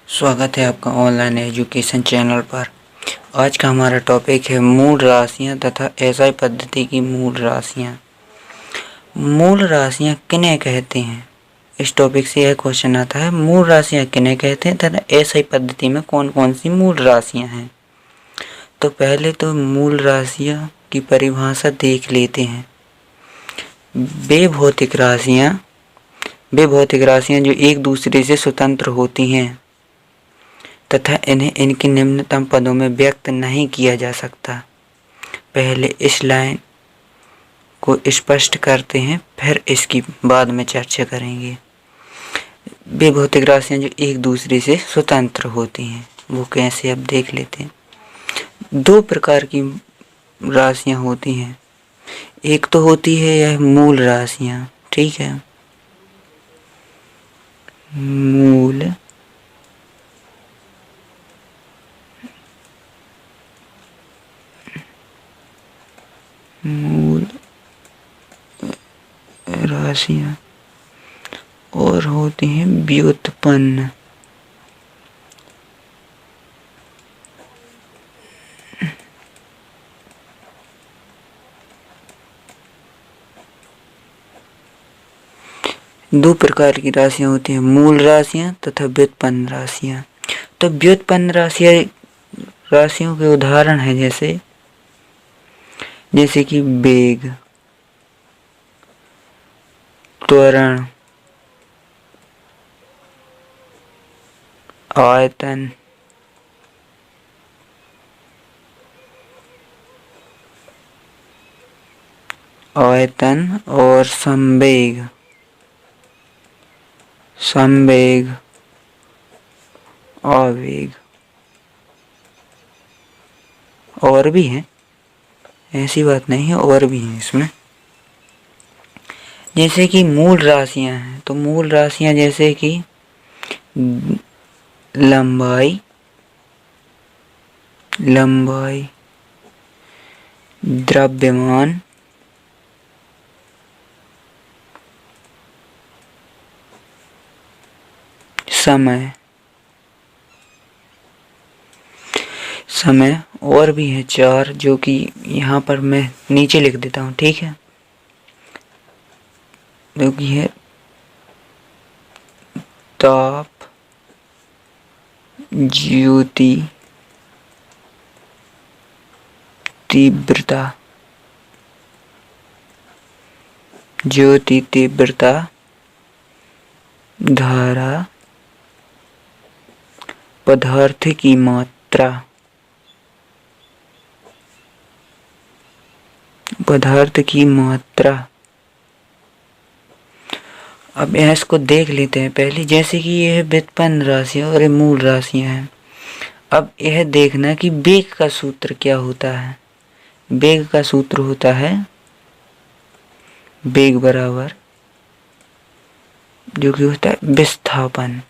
स्वागत है आपका ऑनलाइन एजुकेशन चैनल पर। आज का हमारा टॉपिक है मूल राशियां तथा एसआई पद्धति की मूल राशियां। मूल राशियां किन्हें कहते हैं? इस टॉपिक से यह क्वेश्चन आता है, मूल राशियां किन्हें कहते हैं तथा एसआई पद्धति में कौन कौन सी मूल राशियां हैं। तो पहले तो मूल राशियां की परिभाषा देख लेते हैं। वे भौतिक राशियां जो एक दूसरे से स्वतंत्र होती हैं तथा इन्हें इनके निम्नतम पदों में व्यक्त नहीं किया जा सकता। पहले इस लाइन को स्पष्ट करते हैं, फिर इसकी बाद में चर्चा करेंगे। वे भौतिक राशियां जो एक दूसरे से स्वतंत्र होती हैं, वो कैसे, अब देख लेते हैं। दो प्रकार की राशियां होती हैं। एक तो होती है यह मूल राशियां, ठीक है, मूल राशियां और होती हैं व्युत्पन्न। दो प्रकार की राशियां होती हैं, मूल राशियां तथा व्युत्पन्न राशियां। तो व्युत्पन्न राशियों के उदाहरण है जैसे कि वेग, त्वरण, आयतन, और संवेग, आवेग और भी हैं, ऐसी बात नहीं है, और भी हैं इसमें। जैसे कि मूल राशियां हैं, तो मूल राशियां जैसे कि लंबाई, द्रव्यमान, समय और भी है चार, जो कि यहाँ पर मैं नीचे लिख देता हूँ, ठीक है। जो कि है ताप, ज्योति, तीव्रता, धारा, पदार्थ की मात्रा, अब इसको देख लेते हैं पहले। जैसे कि यह व्युत्पन्न राशियां और मूल राशियां हैं। अब यह देखना कि वेग का सूत्र क्या होता है। वेग का सूत्र होता है वेग बराबर, जो कि होता है विस्थापन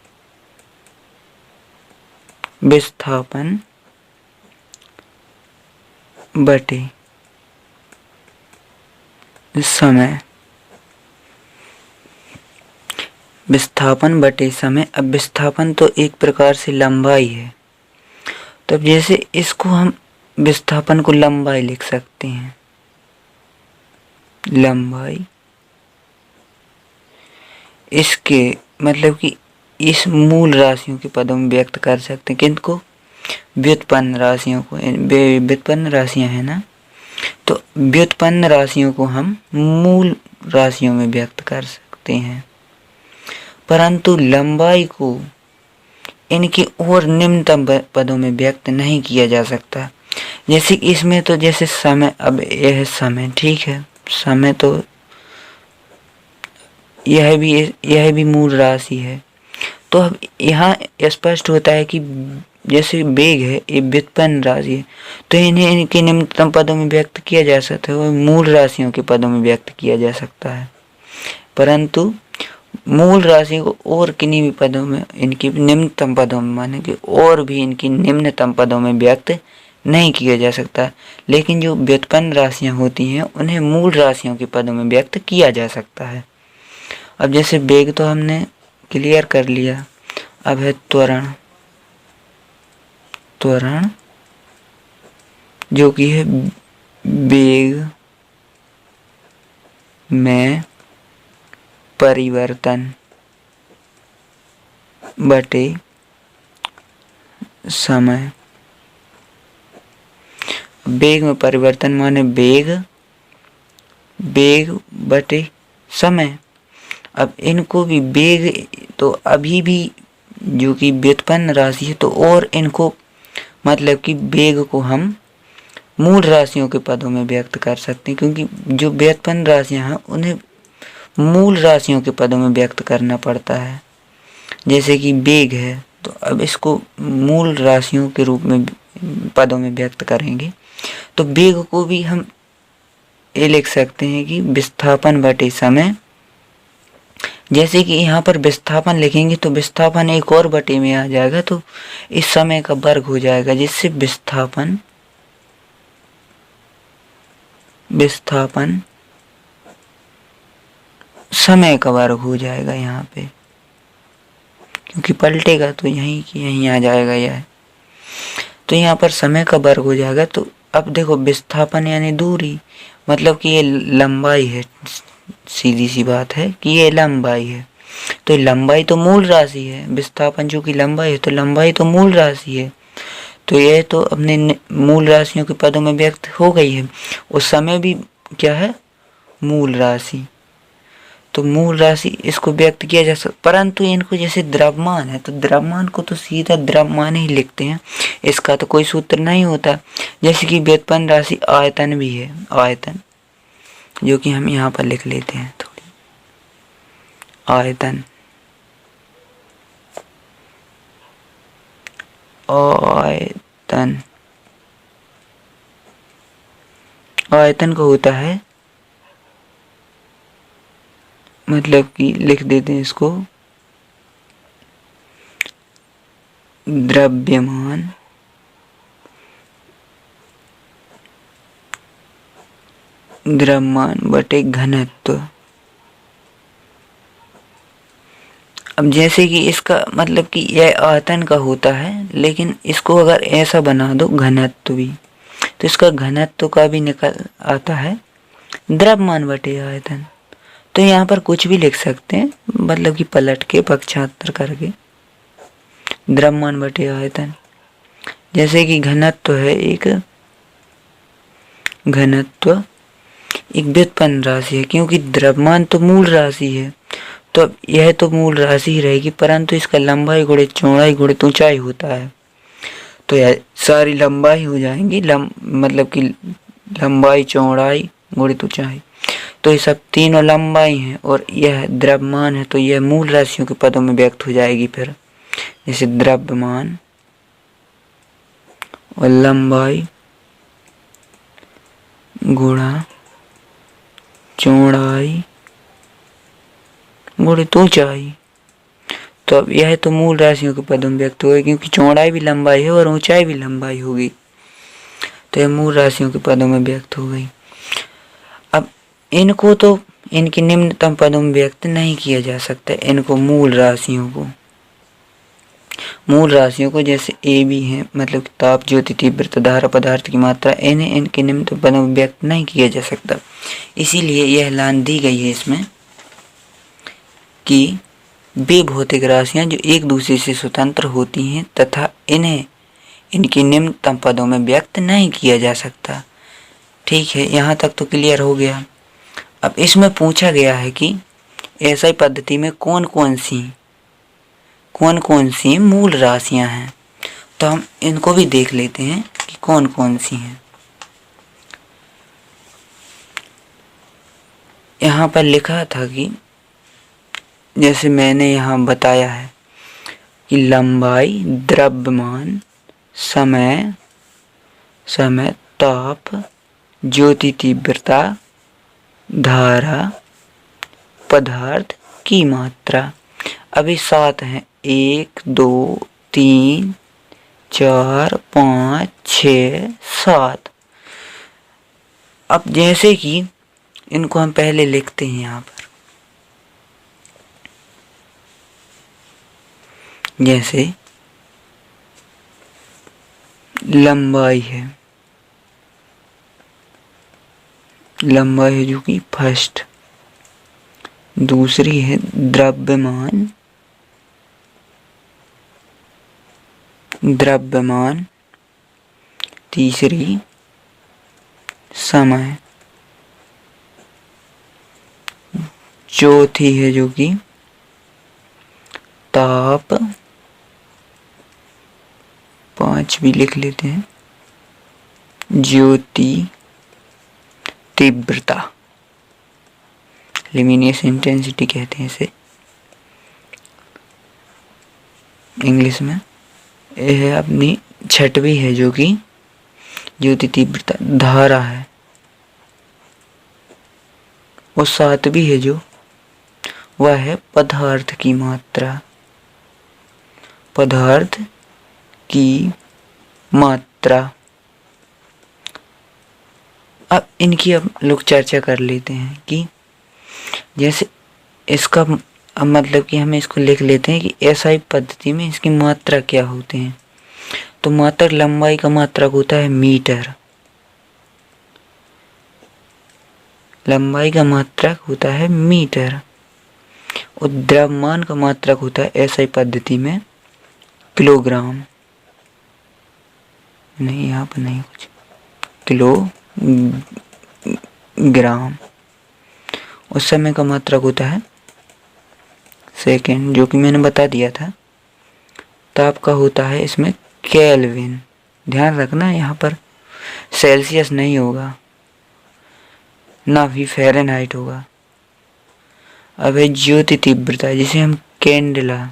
बटे समय। अब विस्थापन तो एक प्रकार से लंबाई है। तो जैसे इसको हम विस्थापन को लंबाई लिख सकते हैं, लंबाई। इसके मतलब कि इस मूल राशियों के पदों में व्यक्त कर सकते हैं। किनको? व्युत्पन्न राशियों को। व्युत्पन्न राशियां है ना, तो व्युत्पन्न राशियों को हम मूल राशियों में व्यक्त कर सकते हैं, परंतु लंबाई को इनके और निम्नतम पदों में व्यक्त नहीं किया जा सकता। जैसे इसमें तो जैसे समय, अब यह समय, ठीक है, समय तो यह भी मूल राशि है। तो अब यहाँ स्पष्ट होता है कि जैसे वेग है, ये व्युत्पन्न राशि है, तो इन्हें इनके निम्नतम पदों में व्यक्त किया जा सकता है और मूल राशियों के पदों में व्यक्त किया जा सकता है, परंतु मूल राशि को और किन्हीं भी पदों में, इनकी निम्नतम पदों में, माने कि और भी इनकी निम्नतम पदों में व्यक्त नहीं किया जा सकता। लेकिन जो व्युत्पन्न राशियां होती हैं उन्हें मूल राशियों के पदों में व्यक्त किया जा सकता है। अब जैसे वेग तो हमने क्लियर कर लिया। अब है त्वरण। त्वरण जो कि है वेग में परिवर्तन बटे समय। वेग में परिवर्तन माने वेग बटे समय। अब इनको भी वेग तो अभी भी जो कि व्युत्पन्न राशि है, तो और इनको मतलब कि वेग को हम मूल राशियों के पदों में व्यक्त कर सकते हैं, क्योंकि जो व्युत्पन्न राशियां हैं उन्हें मूल राशियों के पदों में व्यक्त करना पड़ता है। जैसे कि वेग है, तो अब इसको मूल राशियों के रूप में पदों में व्यक्त करेंगे, तो वेग को भी हम ये लिख सकते हैं कि विस्थापन बटे समय। जैसे कि यहाँ पर विस्थापन लिखेंगे तो विस्थापन एक और बटे में आ जाएगा, तो इस समय का वर्ग हो जाएगा, जिससे विस्थापन समय का वर्ग हो जाएगा यहाँ पे, क्योंकि पलटेगा तो यहीं की यहीं आ जाएगा यह, तो यहाँ पर समय का वर्ग हो जाएगा। तो अब देखो विस्थापन यानी दूरी, मतलब कि ये लंबाई है, सीधी सी बात है कि ये लंबाई है, तो लंबाई तो मूल राशि है। विस्थापन जो कि लंबाई है, तो लंबाई तो मूल राशि है, तो यह तो अपने मूल राशियों के पदों में व्यक्त हो गई है। उस समय भी क्या है, मूल राशि, तो मूल राशि इसको व्यक्त किया जा सकता। परंतु इनको जैसे द्रव्यमान है, तो द्रव्यमान को तो सीधा द्रव्यमान ही लिखते हैं, इसका तो कोई सूत्र नहीं होता। जैसे कि व्युत्पन्न राशि आयतन भी है, आयतन जो कि हम यहाँ पर लिख लेते हैं थोड़ी, आयतन आयतन को होता है, मतलब कि लिख देते हैं इसको द्रव्यमान बटे घनत्व। अब जैसे कि इसका मतलब कि यह आयतन का होता है, लेकिन इसको अगर ऐसा बना दो घनत्व भी, तो इसका घनत्व का भी निकल आता है द्रव्यमान बटे आयतन। तो यहाँ पर कुछ भी लिख सकते हैं, मतलब कि पलट के पक्षांतर करके द्रव्यमान बटे आयतन। जैसे कि घनत्व है, एक व्युत्पन्न राशि है, क्योंकि द्रव्यमान तो मूल राशि है, तो यह तो मूल राशि ही रहेगी, परंतु इसका लंबाई गुणित चौड़ाई गुणित ऊंचाई होता है, तो यह सारी लंबाई हो जाएंगी, मतलब कि लंबाई चौड़ाई गुणित ऊंचाई, तो ये सब तीनों लंबाई हैं, और यह द्रव्यमान है, तो यह मूल राशियों के पदों में व्यक्त हो जाएगी। फिर जैसे द्रव्यमान और लंबाई गुणा चौड़ाई गुणित ऊंचाई, तो अब यह तो मूल राशियों के पदों में व्यक्त होगी, क्योंकि चौड़ाई भी लंबाई है और ऊंचाई भी लंबाई होगी, तो यह मूल राशियों के पदों में व्यक्त हो गई। अब इनको तो इनके निम्नतम पदों में व्यक्त नहीं किया जा सकता, इनको मूल राशियों को जैसे ए बी है, मतलब ताप ज्योति तीव्रता धारा पदार्थ की मात्रा, इन्हें इनके निम्नतम पदों में व्यक्त नहीं किया जा सकता। इसीलिए यह लाइन दी गई है इसमें कि वे भौतिक राशियां जो एक दूसरे से स्वतंत्र होती हैं तथा इन्हें इनके निम्नतम पदों में व्यक्त नहीं किया जा सकता। ठीक है, यहाँ तक तो क्लियर हो गया। अब इसमें पूछा गया है कि ऐसा पद्धति में कौन कौन सी मूल राशियां हैं, तो हम इनको भी देख लेते हैं कि कौन कौन सी हैं। यहाँ पर लिखा था कि जैसे मैंने यहाँ बताया है कि लंबाई, द्रव्यमान, समय, ताप, ज्योति तीव्रता, धारा, पदार्थ की मात्रा। अभी 7 हैं, 1 2 3 4 5 6 7। अब जैसे कि इनको हम पहले लिखते हैं यहाँ पर, जैसे लंबाई है, लंबाई है जो कि फर्स्ट। दूसरी है द्रव्यमान, द्रव्यमान। तीसरी समय। चौथी है जो कि ताप। पांचवी लिख लेते हैं ज्योति तीव्रता, ल्यूमिनियस इंटेंसिटी कहते हैं इसे इंग्लिश में। यह है अपनी छठवीं है जो कि ज्योति तीव्रता। धारा है। और सातवीं है जो वह है पदार्थ की मात्रा, पदार्थ की मात्रा। अब इनकी अब लोग चर्चा कर लेते हैं कि जैसे इसका अब मतलब कि हम इसको लिख लेते हैं कि एसआई पद्धति में इसकी मात्रा क्या होते हैं। तो मात्रक लंबाई का मात्रक होता है मीटर, लंबाई का मात्रक होता है मीटर। और द्रव्यमान का मात्रक होता है एसआई पद्धति में किलोग्राम। नहीं, यहाँ पर नहीं कुछ, किलोग्राम। और समय का मात्रक होता है सेकंड, जो कि मैंने बता दिया था। ताप का होता है इसमें केल्विन। ध्यान रखना यहाँ पर सेल्सियस नहीं होगा, ना ही फ़ारेनहाइट होगा। अब है ज्योति तीव्रता, जिसे हम कैंडेला,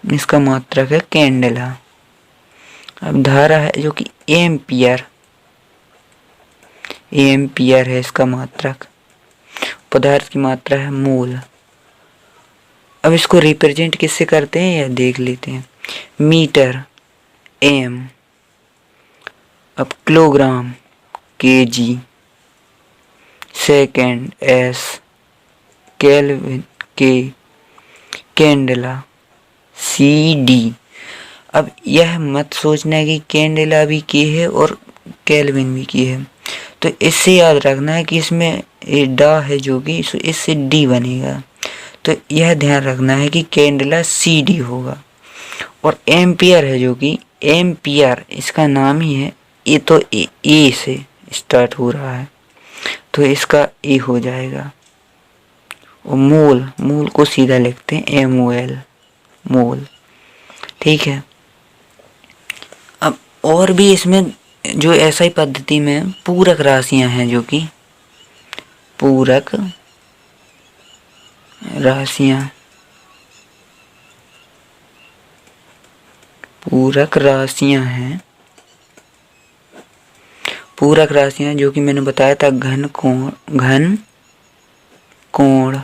इसका मात्रक है कैंडेला। अब धारा है जो कि एम्पियर, एम्पियर है इसका मात्रक। पदार्थ की मात्रा है मोल। अब इसको रिप्रेजेंट किससे करते हैं यह देख लेते हैं। मीटर एम, अब kilogram KG, second S, kelvin के, कैंडेला सी डी। अब यह मत सोचना है कि कैंडेला भी की है और केल्विन भी की है। तो इससे याद रखना है कि इसमें डा है जो कि इससे डी बनेगा। तो यह ध्यान रखना है कि कैंडेला सी डी होगा। और एम्पियर है जो कि एम्पियर इसका नाम ही है। ये तो ए से स्टार्ट हो रहा है तो इसका ए हो जाएगा। और मोल, मोल को सीधा लिखते हैं MOL, मोल। ठीक है। अब और भी इसमें जो एसआई पद्धति में पूरक राशियां हैं, जो कि पूरक राशियां, पूरक राशियां हैं। पूरक राशियां जो कि मैंने बताया था घन कोण, घन कोण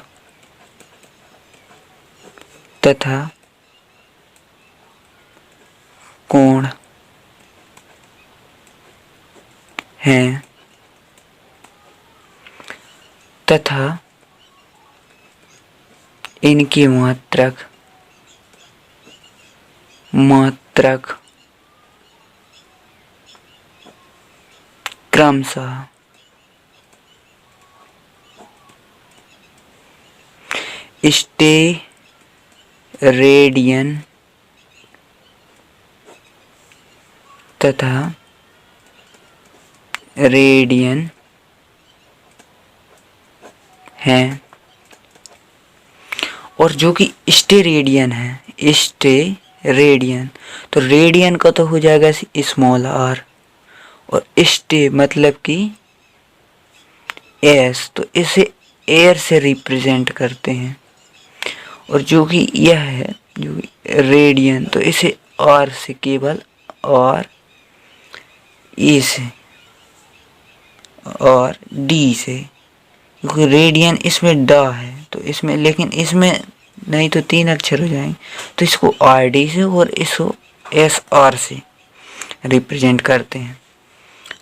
तथा कोण हैं तथा इनकी मात्रक क्रमशः स्टेरेडियन तथा रेडियन हैं। और जो कि स्टेरेडियन है, स्टेरेडियन, तो रेडियन का तो हो जाएगा स्मॉल आर, और स्टे मतलब कि एस, तो इसे एयर से रिप्रेजेंट करते हैं। और जो कि यह है जो रेडियन, तो इसे आर से, केवल आर ए से और डी से, क्योंकि रेडियन इसमें डा है तो इसमें, लेकिन इसमें नहीं तो 3 अक्षर हो जाएंगे, तो इसको आर डी से और इसको एस आर से रिप्रेजेंट करते हैं।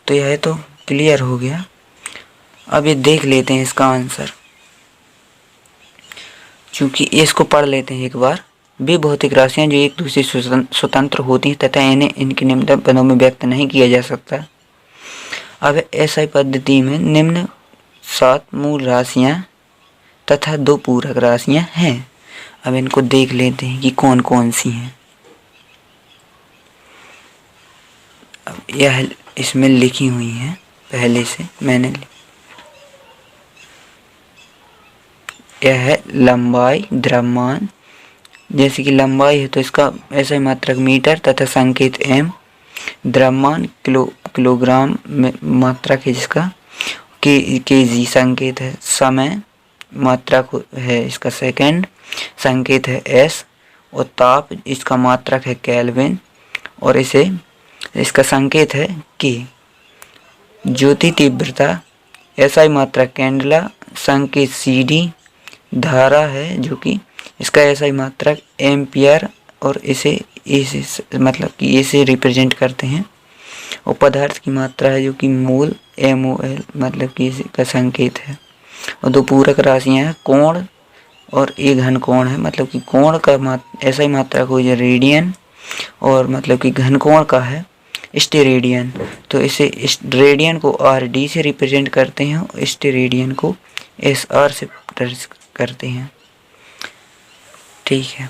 तो यह तो क्लियर हो गया। अब ये देख लेते हैं इसका आंसर, क्योंकि इसको पढ़ लेते हैं एक बार। वे भौतिक राशियां जो एक दूसरे से स्वतंत्र होती हैं तथा इन्हें इनके निम्न पदों में व्यक्त नहीं किया जा सकता। अब SI पद्धति में निम्न 7 मूल राशियां तथा 2 पूरक राशियां हैं। अब इनको देख लेते हैं कि कौन कौन सी हैं। अब यह इसमें लिखी हुई हैं, पहले से मैंने यह है लंबाई, द्रव्यमान। जैसे कि लंबाई है तो इसका SI मात्रक मीटर तथा संकेत m। द्रव्यमान किलोग्राम में मात्रक है जिसका kg संकेत है। समय मात्रक है इसका सेकंड, संकेत है s। और ताप इसका मात्रक है केल्विन और इसका संकेत है k। ज्योति तीव्रता SI मात्रक कैंडला, संकेत CD। धारा है जो कि इसका SI मात्रक एम्पियर और इसे मतलब कि इसे रिप्रेजेंट करते हैं। और पदार्थ की मात्रा है जो कि मोल MOL मतलब कि इसका संकेत है। और 2 पूरक राशियां हैं, कोण और एक घन कोण है। मतलब कि कोण का SI मात्रक हो जाए रेडियन और मतलब कि घन कोण का है स्टेरेडियन। तो इसे रेडियन को RD से रिप्रेजेंट करते हैं और स्टेरेडियन को SR से करते हैं। ठीक है,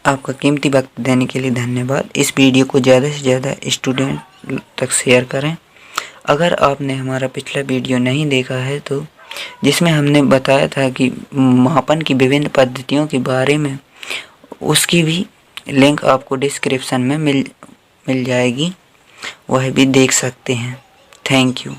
आपका कीमती वक्त देने के लिए धन्यवाद। इस वीडियो को ज़्यादा से ज़्यादा स्टूडेंट तक शेयर करें। अगर आपने हमारा पिछला वीडियो नहीं देखा है तो जिसमें हमने बताया था कि मापन की विभिन्न पद्धतियों के बारे में, उसकी भी लिंक आपको डिस्क्रिप्शन में मिल जाएगी, वह भी देख सकते हैं। Thank you.